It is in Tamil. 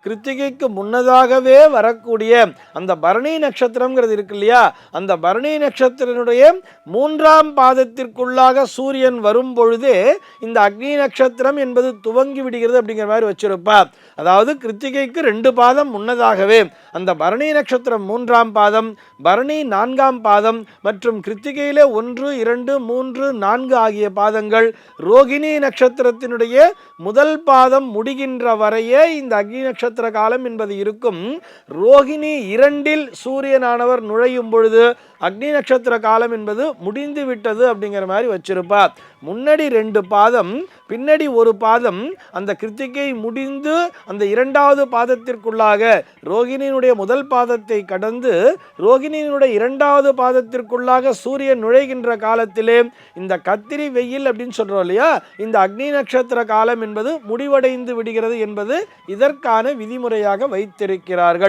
கிருத்திகைக்கு முன்னதாகவே வரக்கூடிய அந்த பரணி நட்சத்திரம்ங்கிறது இருக்கு இல்லையா, அந்த பரணி நட்சத்திரனுடைய 3ஆம் பாதத்திற்குள்ளாக சூரியன் வரும் பொழுதே இந்த அக்னி நட்சத்திரம் என்பது துவங்கி விடுகிறது அப்படிங்கிற மாதிரி வச்சிருப்பார். அதாவது கிருத்திகைக்கு 2 பாதம் முன்னதாகவே அந்த பரணி நட்சத்திரம் 3ஆம் பாதம், பரணி 4ஆம் பாதம் மற்றும் கிருத்திகையிலே 1, 2, 3, 4 ஆகிய பாதங்கள், ரோகிணி நட்சத்திரத்தினுடைய முதல் பாதம் முடிகின்ற வரையே இந்த அக்னி நட்சத்திர காலம் என்பது இருக்கும். ரோகிணி 2இல் சூரியனானவர் நுழையும் பொழுது அக்னி நட்சத்திர காலம் என்பது முடிந்து விட்டது அப்படிங்கிற மாதிரி வச்சிருப்பார். முன்னாடி 2 பாதம், பின்னாடி 1 பாதம், அந்த கிருத்திகை முடிந்து அந்த 2வது பாதத்திற்குள்ளாக ரோகிணியினுடைய முதல் பாதத்தை கடந்து ரோகிணியினுடைய 2வது பாதத்திற்குள்ளாக சூரியன் நுழைகின்ற காலத்திலே இந்த கத்திரி வெயில் அப்படின்னு சொல்றோம் இல்லையா, இந்த அக்னி நட்சத்திர காலம் என்பது முடிவடைந்து விடுகிறது என்பது இதற்கான விதிமுறையாக வைத்திருக்கிறார்கள்.